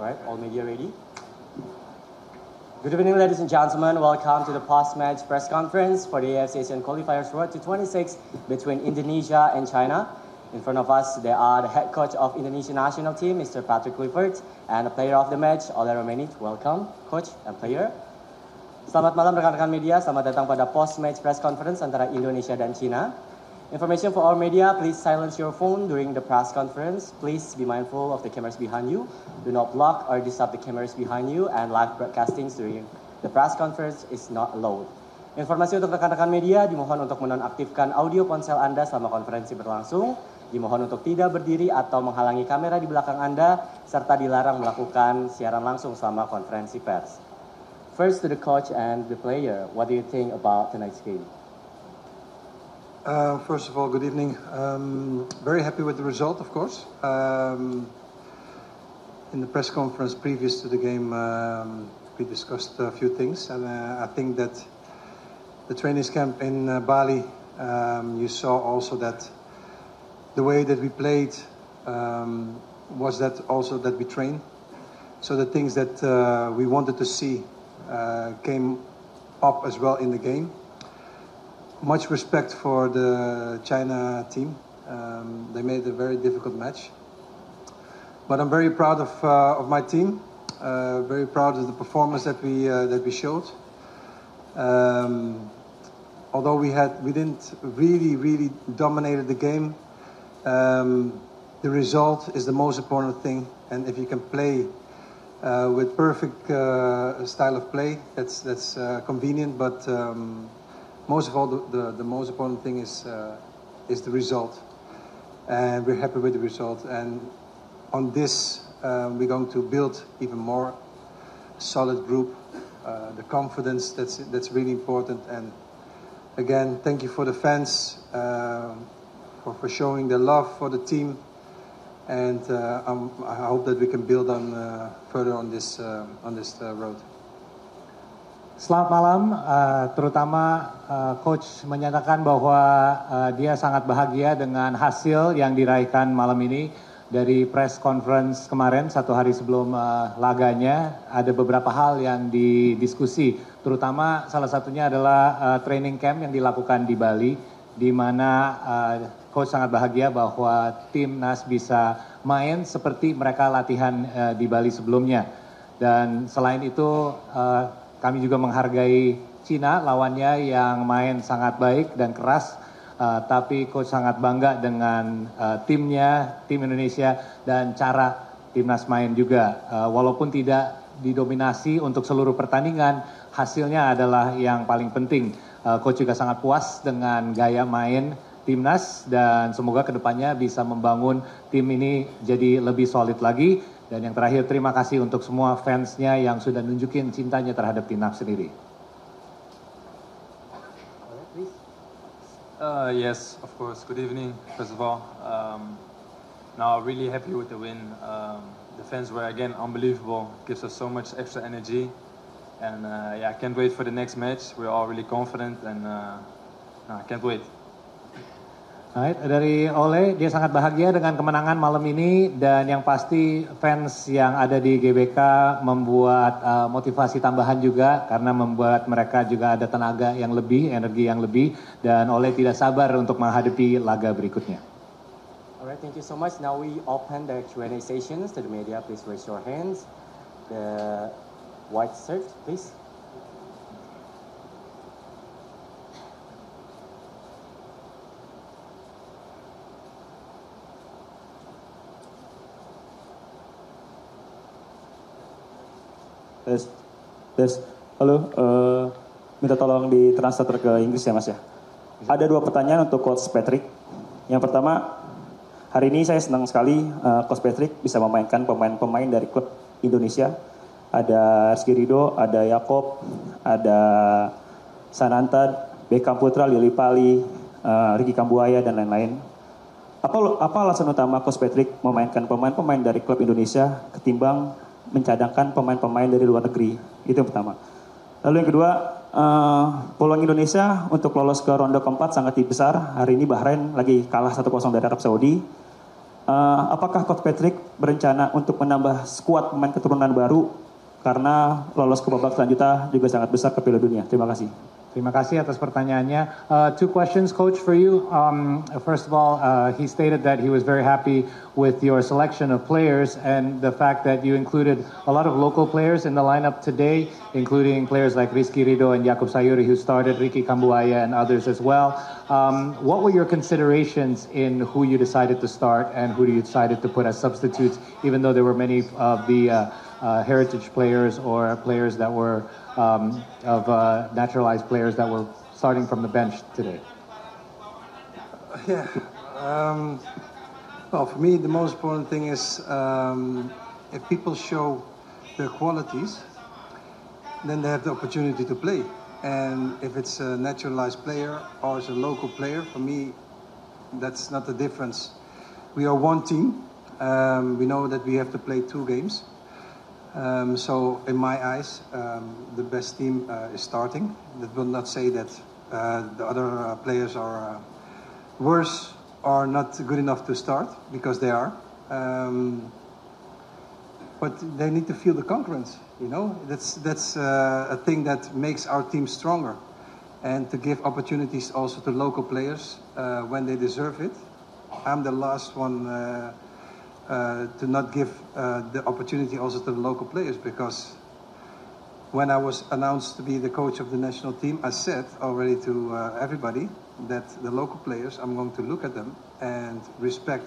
All right, all media ready? Good evening, ladies and gentlemen. Welcome to the post-match press conference for the AFC Asian Qualifiers Road to 26 between Indonesia and China. In front of us, there are the head coach of Indonesia national team, Mr. Patrick Kluivert, and the player of the match, Ole Romanit. Welcome, coach and player. Selamat malam rekan-rekan media, selamat datang pada post-match press conference antara Indonesia dan China. Information for our media, please silence your phone during the press conference. Please be mindful of the cameras behind you. Do not block or disturb the cameras behind you, and live broadcasting during the press conference is not allowed. Informasi untuk rekan-rekan media, dimohon untuk menonaktifkan audio ponsel Anda selama konferensi berlangsung. Dimohon untuk tidak berdiri atau menghalangi kamera di belakang Anda, serta dilarang melakukan siaran langsung selama konferensi pers. First to the coach and the player, what do you think about tonight's game? First of all, good evening. Very happy with the result, of course. In the press conference previous to the game, we discussed a few things, and I think that the training camp in Bali, you saw also that the way that we played was that also that we trained. So the things that we wanted to see came up as well in the game. Much respect for the China team. They made a very difficult match. But I'm very proud of my team. Very proud of the performance that we showed. Although we didn't really dominated the game. The result is the most important thing. And if you can play with perfect style of play, that's convenient. But most of all, the most important thing is the result, and we're happy with the result. And on this, we're going to build even more solid group. The confidence that's really important. And again, thank you for the fans for showing their love for the team. And I hope that we can build on further on this road. Selamat malam, terutama Coach menyatakan bahwa dia sangat bahagia dengan hasil yang diraihkan malam ini. Dari press conference kemarin, satu hari sebelum laganya, ada beberapa hal yang didiskusi. Terutama salah satunya adalah training camp yang dilakukan di Bali, di mana Coach sangat bahagia bahwa timnas bisa main seperti mereka latihan di Bali sebelumnya. Dan selain itu, kami juga menghargai Cina, lawannya yang main sangat baik dan keras, tapi Coach sangat bangga dengan timnya, tim Indonesia, dan cara timnas main juga. Walaupun tidak didominasi untuk seluruh pertandingan, hasilnya adalah yang paling penting. Coach juga sangat puas dengan gaya main timnas, dan semoga kedepannya bisa membangun tim ini jadi lebih solid lagi. Dan yang terakhir, terima kasih untuk semua fansnya yang sudah nunjukin cintanya terhadap timnas sendiri. Yes, of course. Good evening, first of all. Now, really happy with the win. The fans were, again, unbelievable. Gives us so much extra energy. And I can't wait for the next match. We're all really confident, and I can't wait. Right, dari Ole, dia sangat bahagia dengan kemenangan malam ini, dan yang pasti fans yang ada di GBK membuat motivasi tambahan juga, karena membuat mereka juga ada tenaga yang lebih, energi yang lebih, dan Ole tidak sabar untuk menghadapi laga berikutnya. Alright, thank you so much. Now we open the Q&A sessions to the media. Please raise your hands. The white shirt, please. Tes, halo, minta tolong ditransfer ke Inggris ya Mas ya. Ada dua pertanyaan untuk Coach Patrick. Yang pertama, hari ini saya senang sekali Coach Patrick bisa memainkan pemain-pemain dari klub Indonesia. Ada Rizky Ridho, ada Yaakob, ada Sananta, Beckham Putra, Lili Pali, Ricky Kambuaya, dan lain-lain. Apa alasan utama Coach Patrick memainkan pemain-pemain dari klub Indonesia ketimbang mencadangkan pemain-pemain dari luar negeri? Itu yang pertama. Lalu yang kedua, peluang Indonesia untuk lolos ke ronde keempat sangat besar. Hari ini Bahrain lagi kalah 1-0 dari Arab Saudi. Apakah Coach Patrick berencana untuk menambah skuad pemain keturunan baru karena lolos ke babak selanjutnya juga sangat besar ke Piala Dunia? Terima kasih. Terima kasih atas pertanyaannya. Two questions, Coach, for you. First of all, he stated that he was very happy with your selection of players and the fact that you included a lot of local players in the lineup today, including players like Rizky Ridho and Yaakob Sayuri, who started, Ricky Kambuaya and others as well. What were your considerations in who you decided to start and who you decided to put as substitutes, even though there were many of the heritage players or players that were naturalized players that were starting from the bench today? Yeah. Well, for me, the most important thing is if people show their qualities, then they have the opportunity to play. And if it's a naturalized player or it's a local player, for me, that's not the difference. We are one team. We know that we have to play 2 games. So in my eyes, the best team is starting. That will not say that the other players are worse or not good enough to start, because they are. But they need to feel the concurrence, you know. That's a thing that makes our team stronger. And to give opportunities also to local players when they deserve it. I'm the last one to not give the opportunity also to the local players, because when I was announced to be the coach of the national team, I said already to everybody that the local players, I'm going to look at them and respect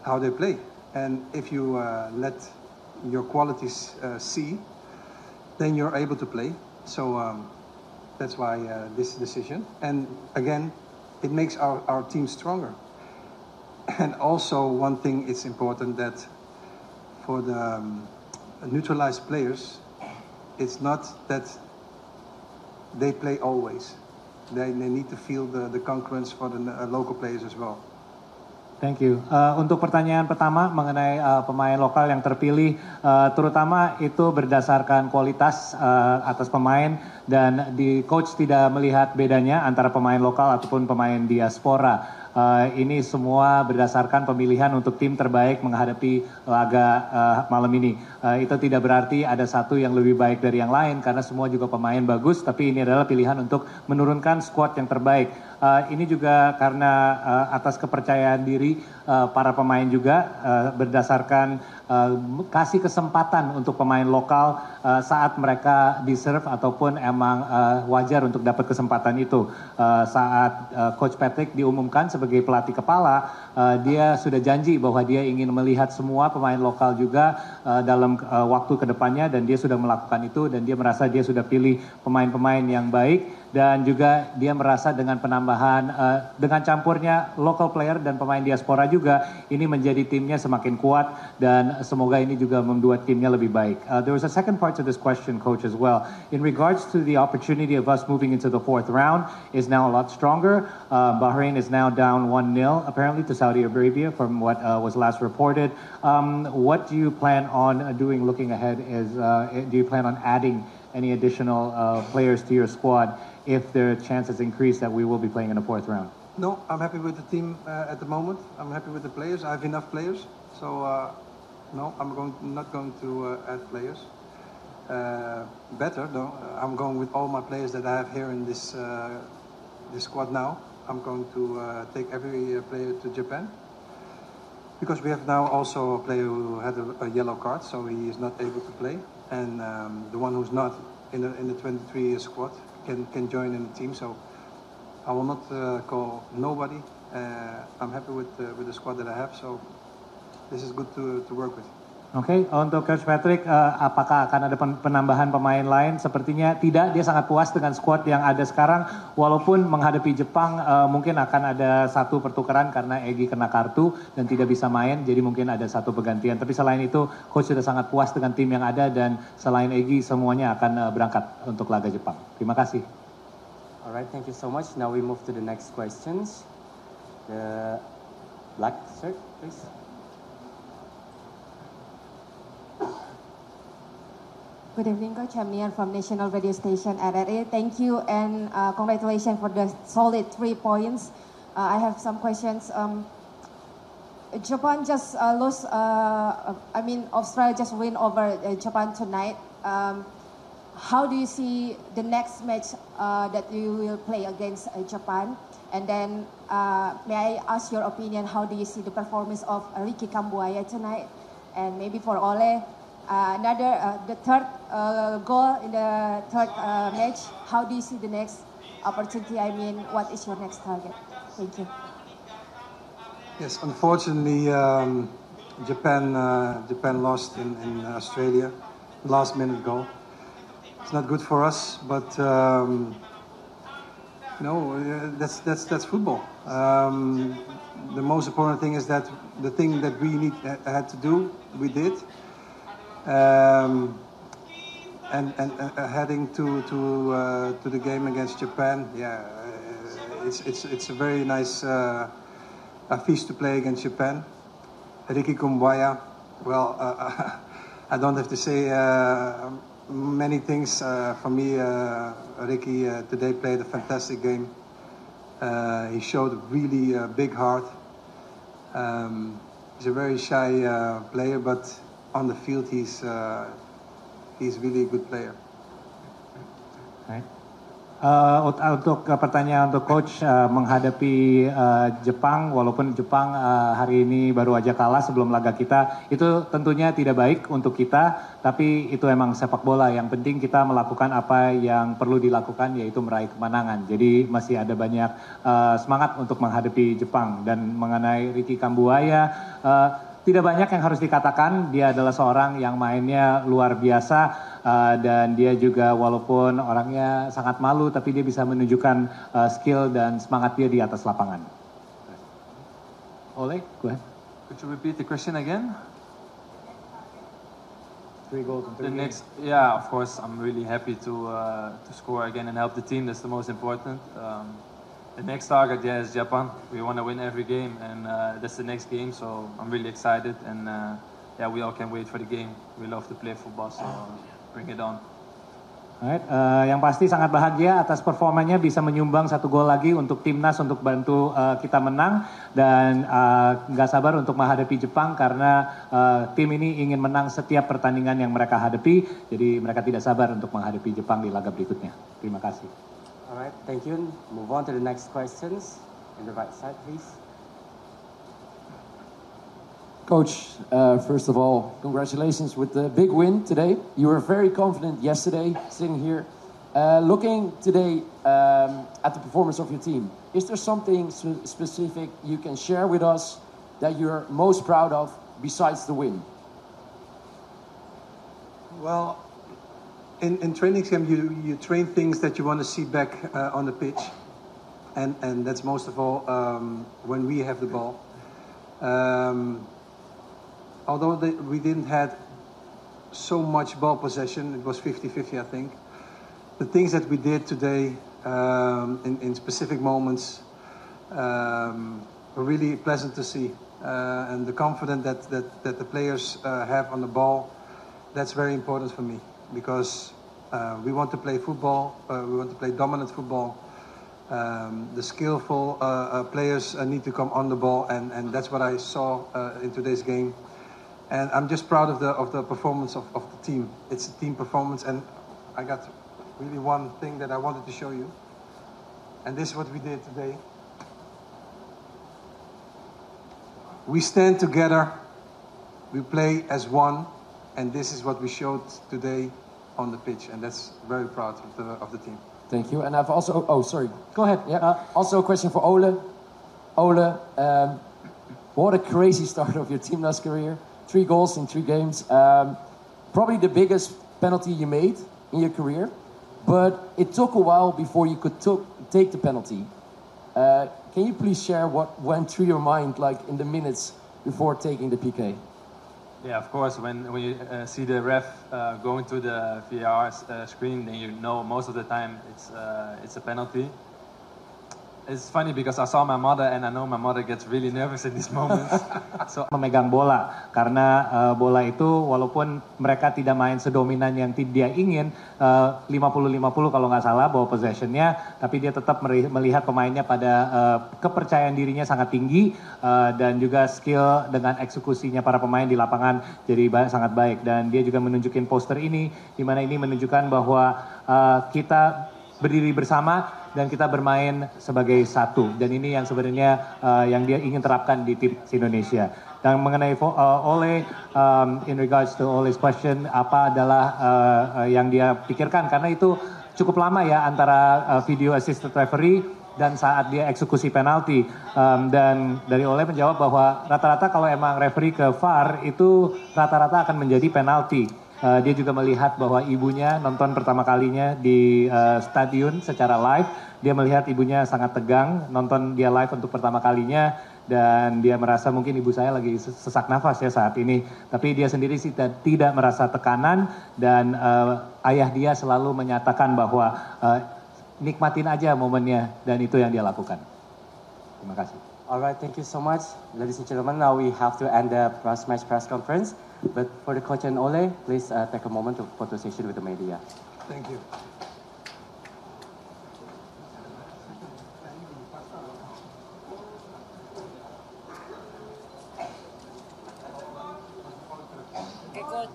how they play. And if you let your qualities see, then you're able to play. So that's why this decision. And again, it makes our team stronger. And also one thing, it's important that for the neutralized players, it's not that they play always. They need to feel the concurrence for the local players as well. Thank you. Untuk pertanyaan pertama mengenai pemain lokal yang terpilih, terutama itu berdasarkan kualitas atas pemain, dan di coach tidak melihat bedanya antara pemain lokal ataupun pemain diaspora. Ini semua berdasarkan pemilihan untuk tim terbaik menghadapi laga malam ini. Itu tidak berarti ada satu yang lebih baik dari yang lain, karena semua juga pemain bagus, tapi ini adalah pilihan untuk menurunkan skuad yang terbaik. Ini juga karena atas kepercayaan diri para pemain juga, berdasarkan kasih kesempatan untuk pemain lokal saat mereka deserve ataupun emang wajar untuk dapat kesempatan itu. Saat Coach Patrick diumumkan sebagai pelatih kepala, dia sudah janji bahwa dia ingin melihat semua pemain lokal juga dalam waktu kedepannya, dan dia sudah melakukan itu, dan dia merasa dia sudah pilih pemain-pemain yang baik. Dan juga dia merasa dengan penambahan, dengan campurnya local player dan pemain diaspora juga, ini menjadi timnya semakin kuat, dan semoga ini juga membuat timnya lebih baik. There was a second part to this question, Coach, as well. In regards to the opportunity of us moving into the 4th round is now a lot stronger. Bahrain is now down 1-0 apparently to Saudi Arabia from what was last reported. What do you plan on doing looking ahead? Do you plan on adding any additional players to your squad if the chances increase that we will be playing in the 4th round? No, I'm happy with the team at the moment. I'm happy with the players. I have enough players. So, no, I'm not going to add players. Better, though, I'm going with all my players that I have here in this squad now. I'm going to take every player to Japan. Because we have now also a player who had a yellow card, so he is not able to play. And the one who's not in the 23 squad can join in the team. So I will not call nobody. I'm happy with the squad that I have. So this is good to work with. Oke, untuk Coach Patrick, apakah akan ada penambahan pemain lain? Sepertinya tidak, dia sangat puas dengan skuad yang ada sekarang. Walaupun menghadapi Jepang mungkin akan ada satu pertukaran karena Egy kena kartu dan tidak bisa main, jadi mungkin ada satu pergantian. Tapi selain itu, Coach sudah sangat puas dengan tim yang ada, dan selain Egy semuanya akan berangkat untuk laga Jepang. Terima kasih. Alright, thank you so much. Now we move to the next questions. The black shirt, please. Good evening, Coach. I'm Nian from National Radio Station RRI. Thank you and congratulations for the solid 3 points. I have some questions. Japan just lost. Australia just win over Japan tonight. How do you see the next match that you will play against Japan? And then, may I ask your opinion? How do you see the performance of Ricky Kambuaya tonight? And maybe for Ole, the third goal in the third match. How do you see the next opportunity? I mean, what is your next target? Thank you. Yes, unfortunately, Japan lost in Australia, last minute goal. It's not good for us, but that's football. The most important thing is that the thing that we had to do, we did. And heading to the game against Japan, it's a very nice feast to play against Japan. Ricky Kambuaya, well, I don't have to say many things. For me, Ricky today played a fantastic game. He showed a really big heart. He's a very shy player, but on the field he's really a good player. Right. Untuk pertanyaan untuk coach menghadapi Jepang, walaupun Jepang hari ini baru aja kalah sebelum laga kita, itu tentunya tidak baik untuk kita, tapi itu emang sepak bola. Yang penting kita melakukan apa yang perlu dilakukan, yaitu meraih kemenangan. Jadi masih ada banyak semangat untuk menghadapi Jepang. Dan mengenai Ricky Kambuaya, tidak banyak yang harus dikatakan. Dia adalah seorang yang mainnya luar biasa. Dan dia juga walaupun orangnya sangat malu, tapi dia bisa menunjukkan skill dan semangat dia di atas lapangan. Ole, go ahead. Could you repeat the question again? 3 goals in 3 games. Yeah, of course, I'm really happy to score again and help the team. That's the most important. The next target, is Japan. We want to win every game, and that's the next game. So I'm really excited, and we all can't wait for the game. We love to play football, so bring it on. Alright, yang pasti sangat bahagia atas performanya, bisa menyumbang 1 gol lagi untuk timnas untuk bantu kita menang, dan nggak sabar untuk menghadapi Jepang karena tim ini ingin menang setiap pertandingan yang mereka hadapi, jadi mereka tidak sabar untuk menghadapi Jepang di laga berikutnya. Terima kasih. Alright, thank you. Move on to the next questions. In the right side, please. Coach, first of all, congratulations with the big win today. You were very confident yesterday, sitting here. Looking today at the performance of your team, is there something specific you can share with us that you're most proud of besides the win? Well, in training camp, you train things that you want to see back on the pitch, and that's most of all when we have the ball. Although we didn't have so much ball possession, it was 50-50, I think. The things that we did today in specific moments were really pleasant to see. And the confidence that the players have on the ball, that's very important for me. Because we want to play football, we want to play dominant football. The skillful players need to come on the ball, and that's what I saw in today's game. And I'm just proud of the performance of the team. It's a team performance, and I got really one thing that I wanted to show you. And this is what we did today. We stand together, we play as one, and this is what we showed today on the pitch, and that's very proud of the team. Thank you. And I've also, sorry. Go ahead. Yeah. Also a question for Ole. Ole, what a crazy start of your Timnas career. 3 goals in 3 games. Probably the biggest penalty you made in your career. But it took a while before you could take the penalty. Can you please share what went through your mind, like in the minutes before taking the PK? Yeah, of course. When you see the ref going to the VAR screen, then you know most of the time it's a penalty. it's funny because I saw my mother and I know my mother gets really nervous in these moments. So memegang bola karena bola itu walaupun mereka tidak main sedominan yang dia ingin 50-50 kalau nggak salah bawa possessionnya, tapi dia tetap melihat pemainnya pada kepercayaan dirinya sangat tinggi dan juga skill dengan eksekusinya para pemain di lapangan jadi sangat baik, dan dia juga menunjukin poster ini di mana ini menunjukkan bahwa kita berdiri bersama dan kita bermain sebagai satu, dan ini yang sebenarnya yang dia ingin terapkan di tim Indonesia. Dan mengenai Ole, in regards to Ole's question, apa adalah yang dia pikirkan, karena itu cukup lama ya antara video assistant referee dan saat dia eksekusi penalti, dan dari Ole menjawab bahwa rata-rata kalau emang referee ke VAR itu rata-rata akan menjadi penalti. Dia juga melihat bahwa ibunya nonton pertama kalinya di stadion secara live. Dia melihat ibunya sangat tegang nonton dia live untuk pertama kalinya, dan dia merasa mungkin ibu saya lagi sesak nafas ya saat ini. Tapi dia sendiri sih tidak merasa tekanan, dan ayah dia selalu menyatakan bahwa nikmatin aja momennya, dan itu yang dia lakukan. Terima kasih. Alright, thank you so much, ladies and gentlemen. Now we have to end the post-match press conference. But for the coach and Ole, please take a moment to photo session with the media. Thank you. Okay, coach.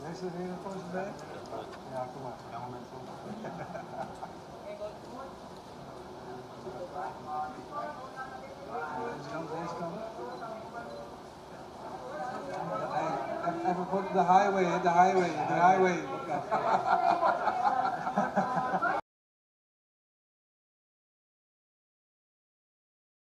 Even put the highway.